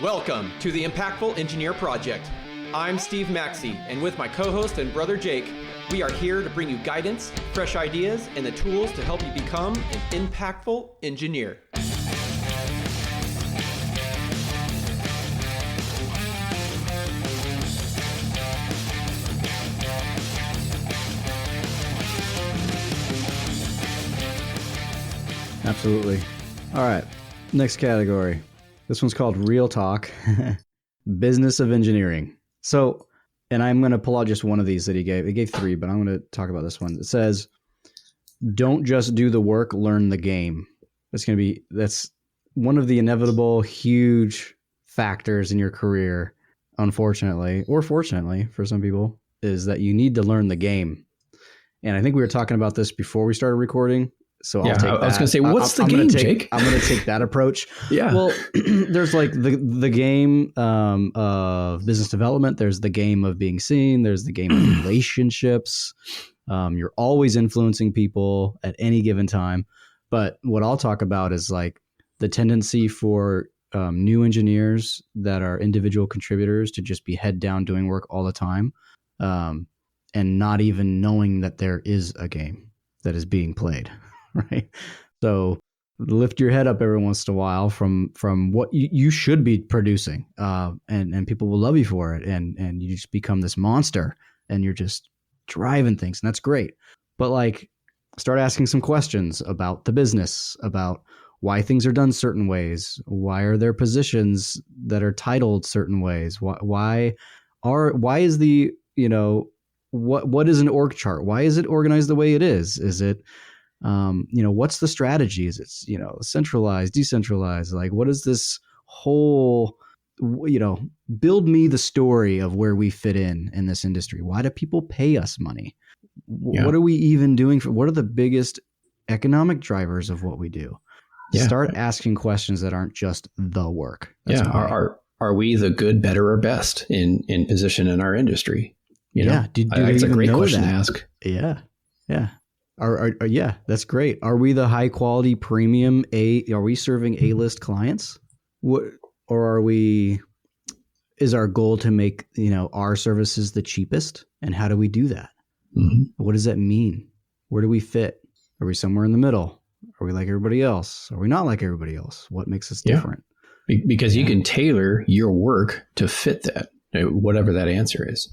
Welcome to the Impactful Engineer Project. I'm Steve Maxey, and with my co-host and brother Jake, we are here to bring you guidance, fresh ideas, and the tools to help you become an impactful engineer. Absolutely. All right. Next category. This one's called Real Talk, Business of Engineering. So, and I'm going to pull out just one of these that he gave. He gave three, but I'm going to talk about this one. It says, don't just do the work, learn the game. That's one of the inevitable huge factors in your career, unfortunately, or fortunately for some people, is that you need to learn the game. And I think we were talking about this before we started recording. So I'll take that. I was going to say, what's the game, Jake? I'm going to take that approach. Yeah. Well, there's like the game of business development. There's the game of being seen. There's the game of relationships. You're always influencing people at any given time. But what I'll talk about is like the tendency for new engineers that are individual contributors to just be head down doing work all the time, and not even knowing that there is a game that is being played. Right. So lift your head up every once in a while from what you should be producing. And people will love you for it. And you just become this monster and you're just driving things. And that's great. But like, start asking some questions about the business, about why things are done certain ways. Why are there positions that are titled certain ways? Why is the, what is an org chart? Why is it organized the way it is? Is it, what's the strategy? Is it, centralized, decentralized? Like, what is this whole, build me the story of where we fit in this industry. Why do people pay us money? Yeah. What are we even doing what are the biggest economic drivers of what we do? Yeah. Start asking questions that aren't just the work. That's Are we the good, better, or best in position in our industry? It's a great question to ask. Yeah. Yeah, that's great. Are we the high quality premium are we serving A-list clients? Is our goal to make, our services the cheapest? And how do we do that? Mm-hmm. What does that mean? Where do we fit? Are we somewhere in the middle? Are we like everybody else? Are we not like everybody else? What makes us different? Because you can tailor your work to fit that, whatever that answer is.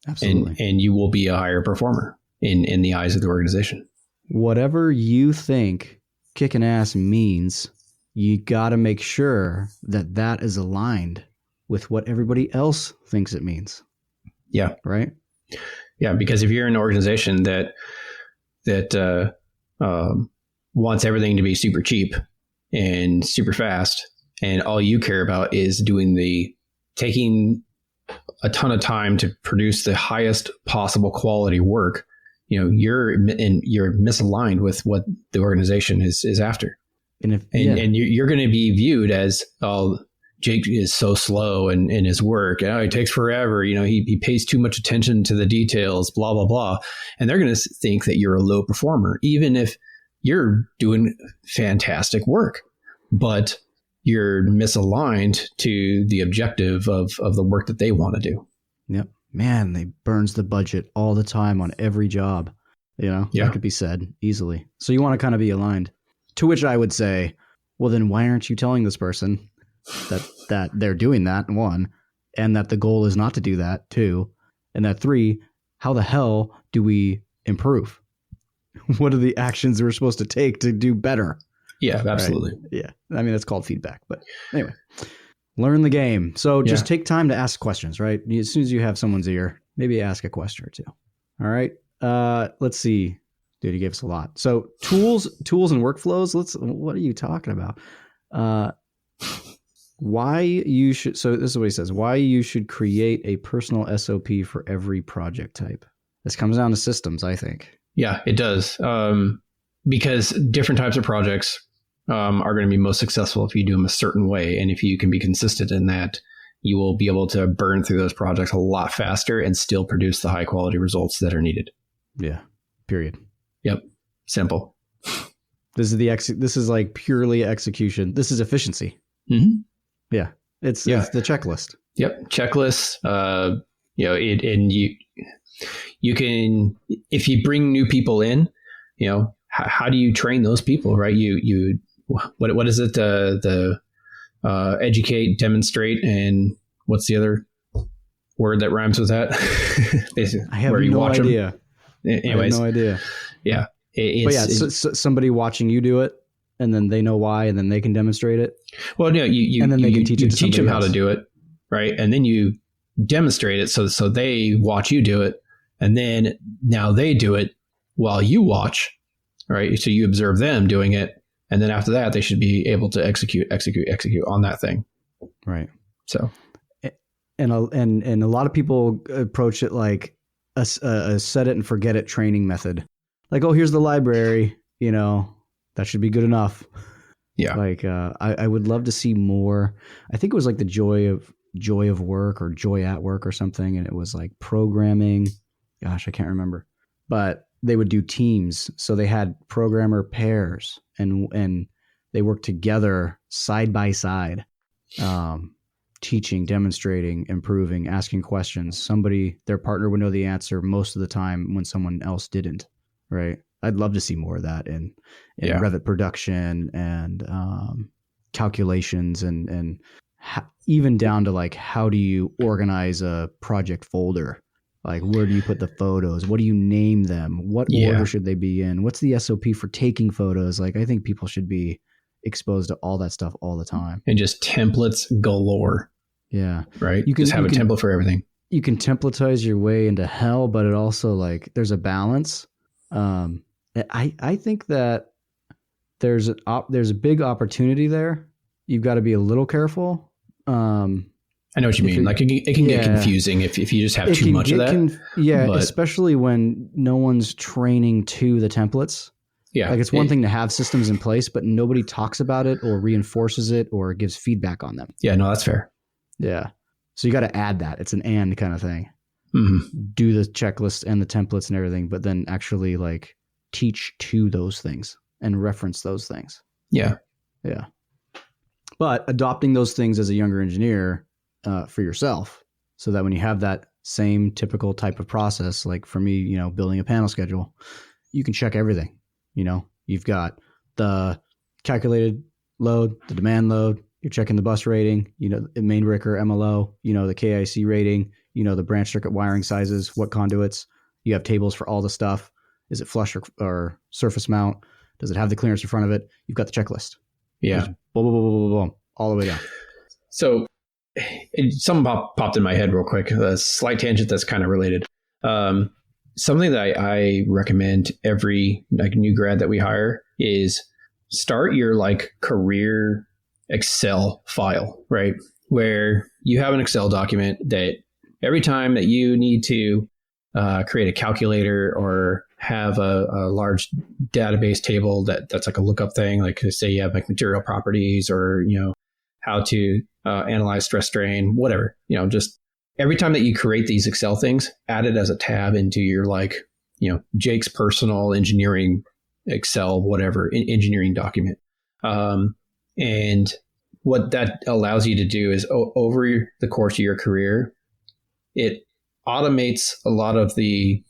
Absolutely. And you will be a higher performer in the eyes of the organization. Whatever you think kicking ass means, you got to make sure that is aligned with what everybody else thinks it means. Yeah. Right? Yeah, because if you're an organization that wants everything to be super cheap and super fast, and all you care about is taking a ton of time to produce the highest possible quality work, you're misaligned with what the organization is after. And you're going to be viewed as, oh, Jake is so slow in his work. It takes forever. He pays too much attention to the details, blah, blah, blah. And they're going to think that you're a low performer, even if you're doing fantastic work, but you're misaligned to the objective of the work that they want to do. Yep. Man, they burns the budget all the time on every job. That could be said easily. So you want to kind of be aligned. To which I would say, well, then why aren't you telling this person that they're doing that, one, and that the goal is not to do that, two, and that three, how the hell do we improve? What are the actions we're supposed to take to do better? Yeah, absolutely. Right? Yeah. I mean, that's called feedback. But anyway, learn the game. So just take time to ask questions, right? As soon as you have someone's ear, maybe ask a question or two. All right. Let's see. Dude, he gave us a lot. So tools and workflows. What are you talking about? Why you should, so this is what he says, why you should create a personal SOP for every project type. This comes down to systems, I think. Yeah, it does. Because different types of projects are going to be most successful if you do them a certain way. And if you can be consistent in that, you will be able to burn through those projects a lot faster and still produce the high quality results that are needed. Yeah. Period. Yep. Simple. This is like purely execution. This is efficiency. Mm-hmm. Yeah. It's the checklist. Yep. Checklists. And you can, if you bring new people in, how do you train those people, right? What is it? The educate, demonstrate, and what's the other word that rhymes with that? I have no idea. Anyways, I have no idea. Yeah. So somebody watching you do it, and then they know why, and then they can demonstrate it. Well, no, and then they can teach them how to do it, right? And then you demonstrate it, so they watch you do it, and then now they do it while you watch, right? So you observe them doing it, and then after that, they should be able to execute on that thing, right? So, and a lot of people approach it like a set it and forget it training method. Like, oh, here's the library, that should be good enough. Yeah. Like, I would love to see more. I think it was like the joy of work or joy at work or something. And it was like programming. Gosh, I can't remember, but they would do teams. So they had programmer pairs and they worked together side by side, teaching, demonstrating, improving, asking questions. Their partner would know the answer most of the time when someone else didn't. Right. I'd love to see more of that in Revit production and calculations and even down to like, how do you organize a project folder? Like, where do you put the photos? What do you name them? What order should they be in? What's the SOP for taking photos? Like, I think people should be exposed to all that stuff all the time. And just templates galore. Yeah. Right. You can just have a template for everything. You can templatize your way into hell, but it also like there's a balance. I think that there's a big opportunity there. You've got to be a little careful. I know what you mean. Like it can get confusing if you just have too much of that. Especially when no one's training to the templates. Yeah. Like, it's one thing to have systems in place, but nobody talks about it or reinforces it or gives feedback on them. Yeah, no, that's fair. Yeah. So you got to add that. It's an and kind of thing. Mm-hmm. Do the checklist and the templates and everything, but then actually like teach to those things and reference those things. Yeah. Yeah. But adopting those things as a younger engineer for yourself, so that when you have that same typical type of process, like for me, building a panel schedule, you can check everything. You've got the calculated load, the demand load, you're checking the bus rating, the main breaker MLO, the KIC rating, the branch circuit wiring sizes, what conduits. You have tables for all the stuff. Is it flush or surface mount? Does it have the clearance in front of it? You've got the checklist. Yeah. Just boom, boom, boom, boom, boom, boom, all the way down. So something popped in my head real quick, a slight tangent that's kind of related. Something that I recommend every new grad that we hire is start your career Excel file, right? Where you have an Excel document that every time that you need to create a calculator or have a large database table that's like a lookup thing, like say you have material properties or, how to analyze stress strain, whatever, just every time that you create these Excel things, add it as a tab into your Jake's personal engineering Excel, whatever, engineering document. And what that allows you to do is over the course of your career, it automates a lot of the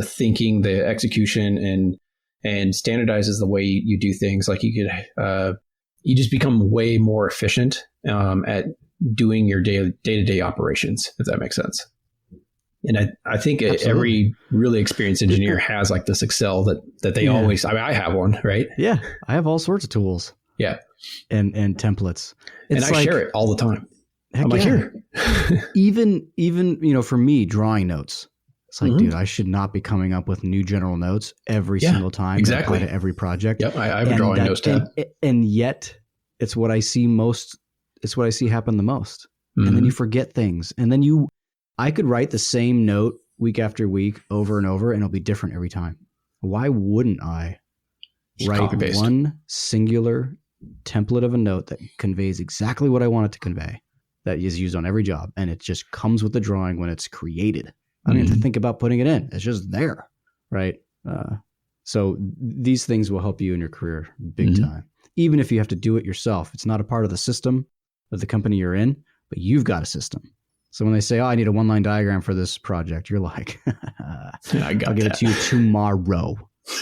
thinking, the execution, and standardizes the way you do things. Like you just become way more efficient at doing your day-to-day operations, if that makes sense. And I think every really experienced engineer has this Excel that they always, I have one, right? Yeah. I have all sorts of tools. Yeah. And templates. And I share it all the time. I'm here. even, for me, drawing notes. It's like, dude, I should not be coming up with new general notes every single time. Exactly. To every project. Yep. I have a drawing notes tab. And yet it's what I see most. It's what I see happen the most. Mm-hmm. And then you forget things. And then I could write the same note week after week over and over, and it'll be different every time. Why wouldn't I write one singular template of a note that conveys exactly what I want it to convey, that is used on every job, and it just comes with the drawing when it's created? I don't have to think about putting it in. It's just there, right? So these things will help you in your career big time. Even if you have to do it yourself, it's not a part of the system. of the company you're in, but you've got a system. So when they say, oh, I need a 1-line diagram for this project, you're like, I'll give it to you tomorrow,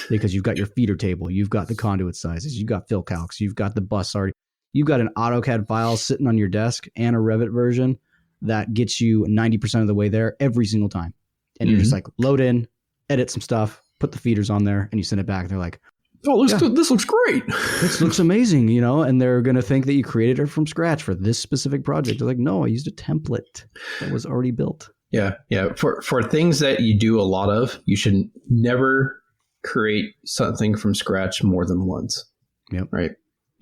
because you've got your feeder table, you've got the conduit sizes, you've got fill calcs, you've got the bus already, you've got an AutoCAD file sitting on your desk and a Revit version that gets you 90% of the way there every single time. And you're just like, load in, edit some stuff, put the feeders on there, and you send it back. And they're like, oh, this looks great. This looks amazing, and they're going to think that you created it from scratch for this specific project. They're like, no, I used a template that was already built. Yeah. Yeah. For things that you do a lot of, you should never create something from scratch more than once. Yep. Right.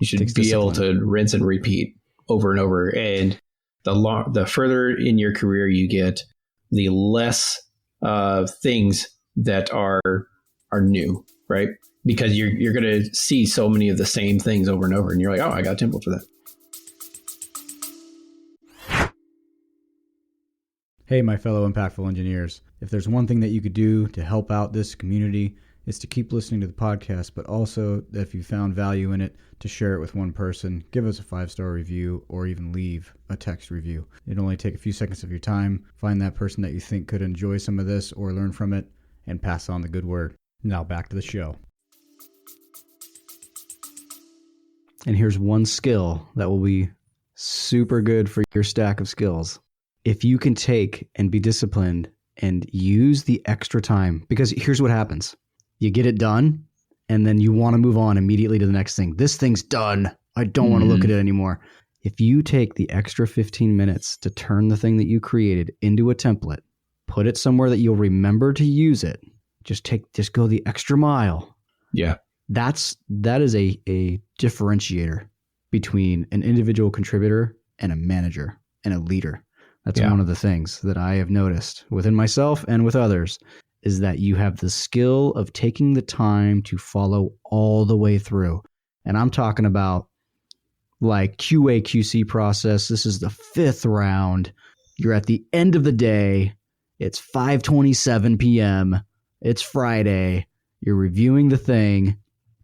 You should be able to rinse and repeat over and over. And the further in your career you get, the less things that are new, right? Because you're going to see so many of the same things over and over, and you're like, oh, I got a template for that. Hey, my fellow impactful engineers, if there's one thing that you could do to help out this community, it's to keep listening to the podcast, but also if you found value in it, to share it with one person, give us a 5-star review, or even leave a text review. It'll only take a few seconds of your time. Find that person that you think could enjoy some of this or learn from it, and pass on the good word. Now back to the show. And here's one skill that will be super good for your stack of skills. If you can take and be disciplined and use the extra time, because here's what happens. You get it done, and then you want to move on immediately to the next thing. This thing's done. I don't want to look at it anymore. If you take the extra 15 minutes to turn the thing that you created into a template, put it somewhere that you'll remember to use it, just go the extra mile. Yeah. That is a differentiator between an individual contributor and a manager and a leader. That's one of the things that I have noticed within myself and with others, is that you have the skill of taking the time to follow all the way through. And I'm talking about like QA QC process. This is the 5th round. You're at the end of the day. It's 5:27 p.m. It's Friday. You're reviewing the thing,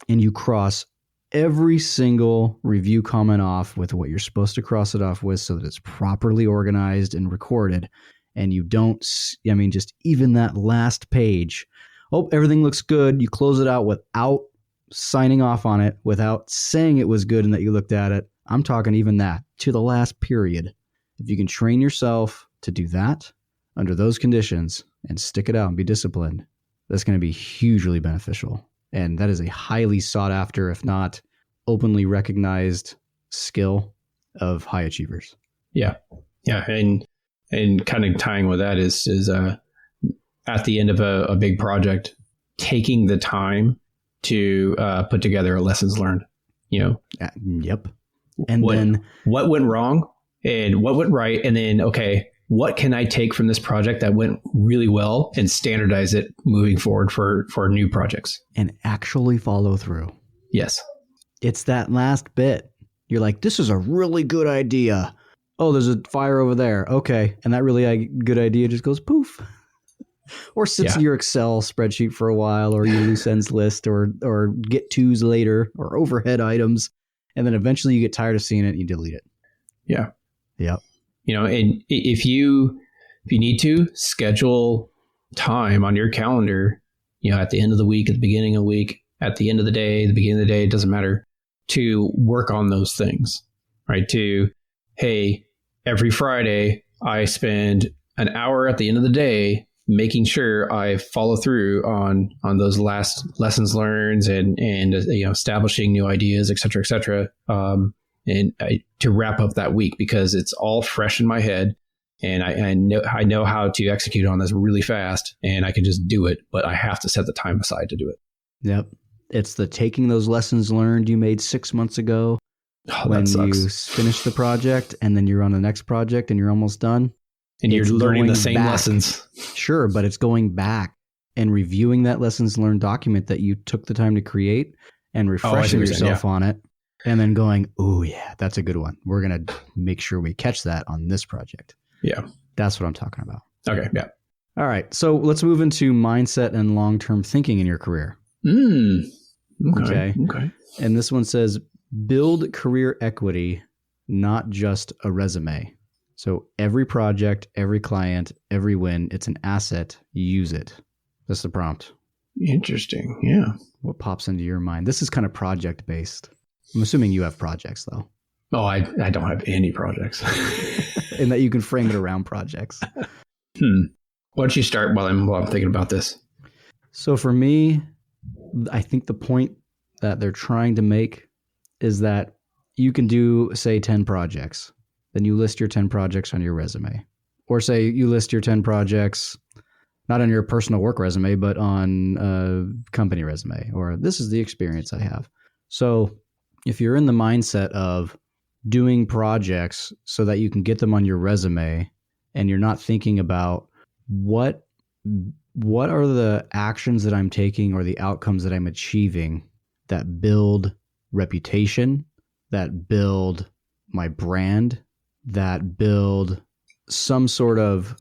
and you cross every single review comment off with what you're supposed to cross it off with, so that it's properly organized and recorded. And you don't, just even that last page. Oh, everything looks good. You close it out without signing off on it, without saying it was good and that you looked at it. I'm talking even that to the last period. If you can train yourself to do that under those conditions and stick it out and be disciplined, that's going to be hugely beneficial. And that is a highly sought after, if not openly recognized, skill of high achievers. Yeah. Yeah. And kind of tying with that is at the end of a big project, taking the time to put together a lessons learned, Yep. And what went wrong and what went right? And then, okay, what can I take from this project that went really well and standardize it moving forward for new projects? And actually follow through. Yes. It's that last bit. You're like, this is a really good idea. Oh, there's a fire over there. Okay. And that really good idea just goes poof. Or sits in your Excel spreadsheet for a while, or your loose ends list, or get tos later, or overhead items. And then eventually you get tired of seeing it and you delete it. Yeah. Yep. And if you need to schedule time on your calendar, at the end of the week, at the beginning of the week, at the end of the day, the beginning of the day, it doesn't matter, to work on those things, right? Hey, every Friday I spend an hour at the end of the day making sure I follow through on those last lessons learned and establishing new ideas, et cetera, to wrap up that week, because it's all fresh in my head, and I know how to execute on this really fast, and I can just do it, but I have to set the time aside to do it. Yep. It's the taking those lessons learned you made 6 months ago when you finish the project, and then you're on the next project and you're almost done. And you're learning the same lessons. Sure, but it's going back and reviewing that lessons learned document that you took the time to create and refreshing yourself on it, and then going, oh yeah, that's a good one. We're going to make sure we catch that on this project. Yeah. That's what I'm talking about. Okay. Yeah. All right. So let's move into mindset and long-term thinking in your career. Okay. And this one says, build career equity, not just a resume. So every project, every client, every win, it's an asset. Use it. That's the prompt. Interesting. Yeah. What pops into your mind? This is kind of project based. I'm assuming you have projects though. Oh, I don't have any projects. And that you can frame it around projects. Why don't you start while I'm thinking about this? So for me, I think the point that they're trying to make is that you can do, say, 10 projects. Then you list your 10 projects on your resume. Or say you list your 10 projects, not on your personal work resume, but on a company resume, or this is the experience I have. So if you're in the mindset of doing projects so that you can get them on your resume, and you're not thinking about what are the actions that I'm taking or the outcomes that I'm achieving that build reputation, that build my brand, that build some sort of,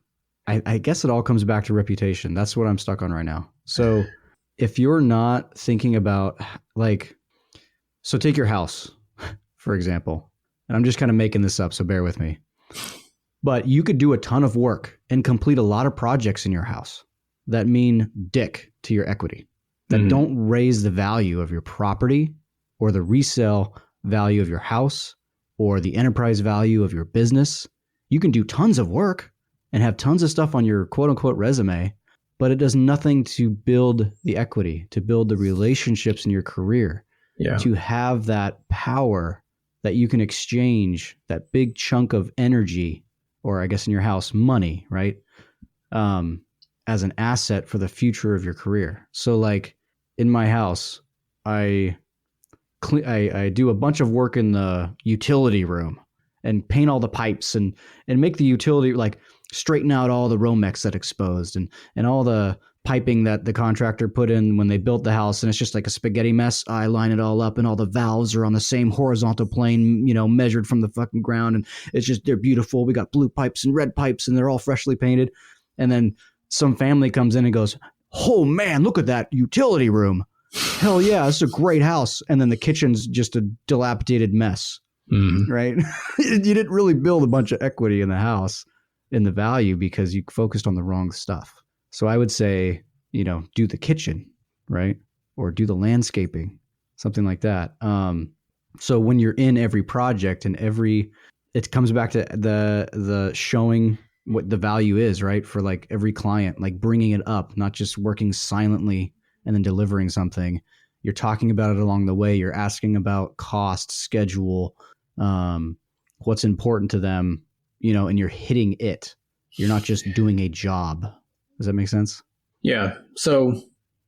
I guess it all comes back to reputation. That's what I'm stuck on right now. So if you're not thinking about so take your house, for example, and I'm just kind of making this up, so bear with me. But you could do a ton of work and complete a lot of projects in your house that mean dick to your equity, that don't raise the value of your property or the resale value of your house or the enterprise value of your business. You can do tons of work and have tons of stuff on your quote unquote resume, but it does nothing to build the equity, to build the relationships in your career, to have that power that you can exchange that big chunk of energy, or I guess in your house, money, right? As an asset for the future of your career. So like in my house, I do a bunch of work in the utility room and paint all the pipes and make the utility, like straighten out all the Romex that exposed and all the piping that the contractor put in when they built the house. And it's just like a spaghetti mess. I line it all up and all the valves are on the same horizontal plane, measured from the fucking ground. And it's just, they're beautiful. We got blue pipes and red pipes and they're all freshly painted. And then some family comes in and goes, oh man, look at that utility room. Hell yeah, this is a great house. And then the kitchen's just a dilapidated mess, right? You didn't really build a bunch of equity in the house, in the value, because you focused on the wrong stuff. So I would say, do the kitchen, right? Or do the landscaping, something like that. So when you're in every project and it comes back to the showing what the value is, right? For like every client, like bringing it up, not just working silently and then delivering something. You're talking about it along the way. You're asking about cost, schedule, what's important to them, and you're hitting it. You're not just doing a job. Does that make sense? Yeah. So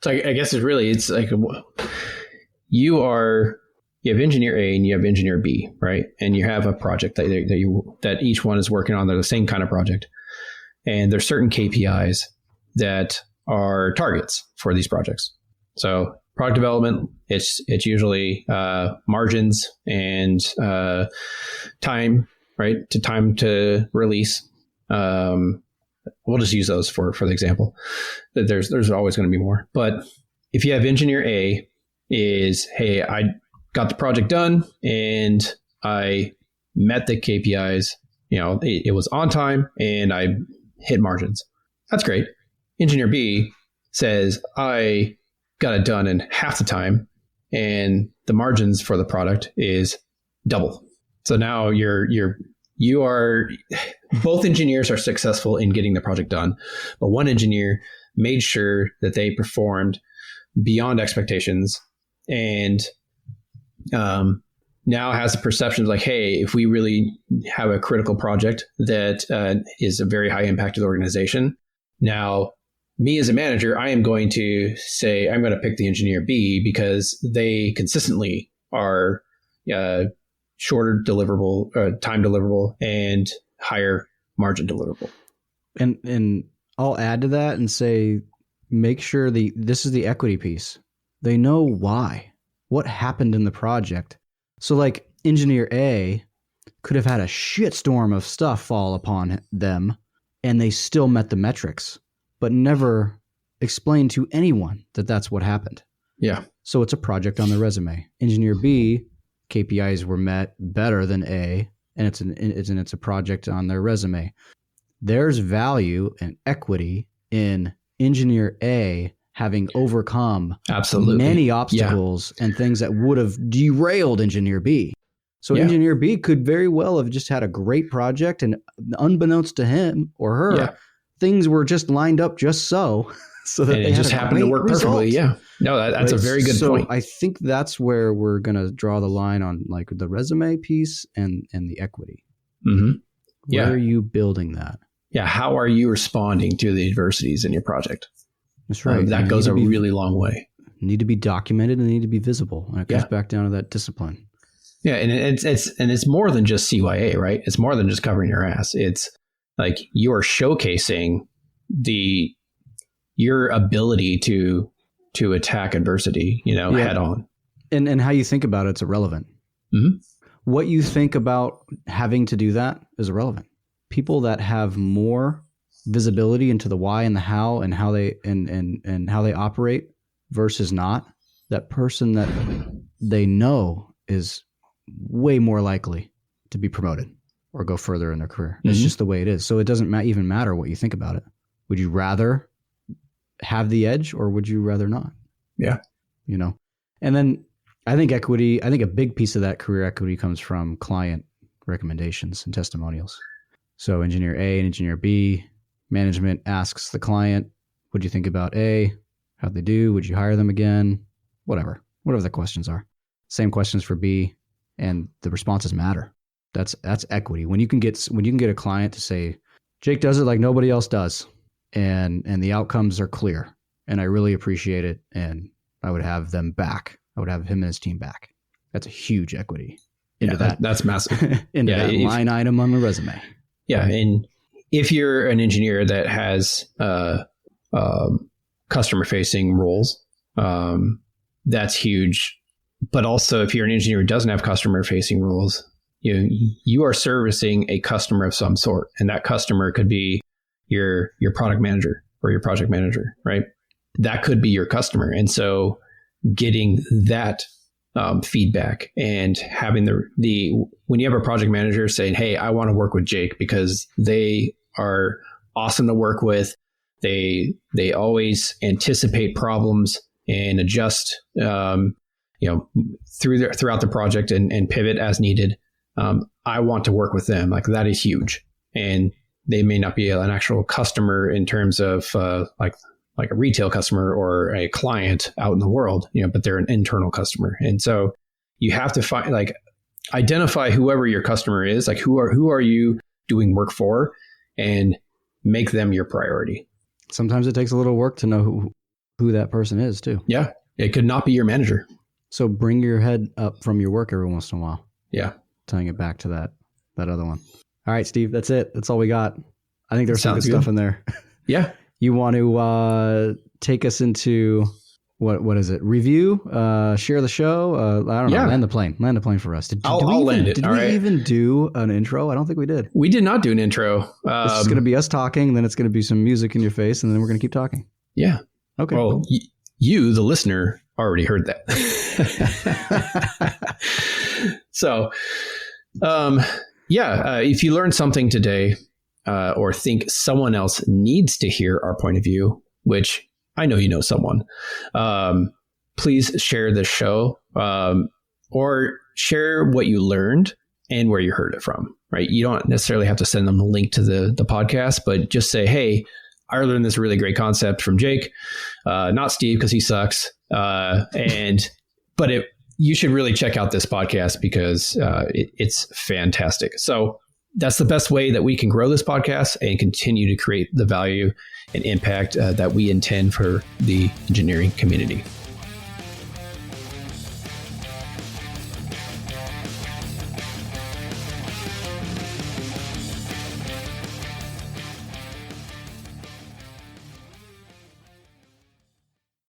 I guess it's like you have engineer A and you have engineer B, right? And you have a project that each one is working on. They're the same kind of project. And there's certain KPIs that are targets for these projects. So product development, it's usually margins and time, right? Time to release. We'll just use those for the example. There's always going to be more. But if you have engineer A is, hey, I got the project done and I met the KPIs, it was on time and I hit margins. That's great. Engineer B says, I got it done in half the time and the margins for the product is double. So now you are both engineers are successful in getting the project done, but one engineer made sure that they performed beyond expectations and now has a perception of like, hey, if we really have a critical project that is a very high impact to the organization, now me as a manager, I am going to say, I'm going to pick the engineer B because they consistently are shorter deliverable, time deliverable, and higher margin deliverable. And I'll add to that and say, make sure this is the equity piece. They know why, what happened in the project. So like engineer A could have had a shitstorm of stuff fall upon them and they still met the metrics, but never explained to anyone that that's what happened. Yeah. So it's a project on the resume. Engineer B, KPIs were met better than A, and it's a project on their resume. There's value and equity in engineer A having overcome absolutely many obstacles and things that would have derailed engineer B. So engineer B could very well have just had a great project, and unbeknownst to him or her, things were just lined up just so that and they it just happened to work perfectly. Yeah. No, that's a very good point. I think that's where we're going to draw the line on like the resume piece and the equity. Mm-hmm. Where are you building that? Yeah. How are you responding to the adversities in your project? That's right. That goes a really long way. Need to be documented and need to be visible. And it comes back down to that discipline. Yeah. And it's more than just CYA, right? It's more than just covering your ass. It's like you are showcasing your ability to attack adversity, head on. And how you think about it's irrelevant. Mm-hmm. What you think about having to do that is irrelevant. People that have more visibility into the why and the how and how they and how they operate versus not, that person that they know is way more likely to be promoted or go further in their career. It's just the way it is. So it doesn't even matter what you think about it. Would you rather have the edge or would you rather not? Yeah. And then I think a big piece of that career equity comes from client recommendations and testimonials. So engineer A and engineer B, management asks the client, what do you think about A? How'd they do? Would you hire them again? Whatever the questions are. Same questions for B, and the responses matter. That's equity. When you can get a client to say, Jake does it like nobody else does, and the outcomes are clear, and I really appreciate it, and I would have them back. I would have him and his team back. That's a huge equity into that. That's massive. Into that line item on the resume. Yeah, and if you're an engineer that has customer-facing roles, that's huge. But also, if you're an engineer who doesn't have customer-facing roles, you are servicing a customer of some sort, and that customer could be your product manager or your project manager, right? That could be your customer, and so getting that feedback and having when you have a project manager saying, "Hey, I want to work with Jake because they are awesome to work with. They always anticipate problems and adjust, throughout the project and pivot as needed. I want to work with them." Like, that is huge. And they may not be an actual customer in terms of like a retail customer or a client out in the world, but they're an internal customer. And so you have to identify whoever your customer is, like who are you doing work for, and make them your priority. Sometimes it takes a little work to know who that person is too. Yeah. It could not be your manager. So bring your head up from your work every once in a while. Yeah. Tying it back to that other one. All right, Steve, that's it. That's all we got. I think there's some good stuff in there. Yeah. You want to take us into what is it? Review, share the show. I don't know. Land the plane for us. I'll land it. Did we even do an intro? I don't think we did. We did not do an intro. This is going to be us talking. Then it's going to be some music in your face, and then we're going to keep talking. Yeah. Okay. Well, cool. You, the listener, already heard that. So, if you learned something today, or think someone else needs to hear our point of view, which I know you know someone, please share this show, or share what you learned and where you heard it from, right? You don't necessarily have to send them the link to the podcast, but just say, "Hey, I learned this really great concept from Jake, not Steve because he sucks." You should really check out this podcast because it's fantastic. So that's the best way that we can grow this podcast and continue to create the value and impact that we intend for the engineering community.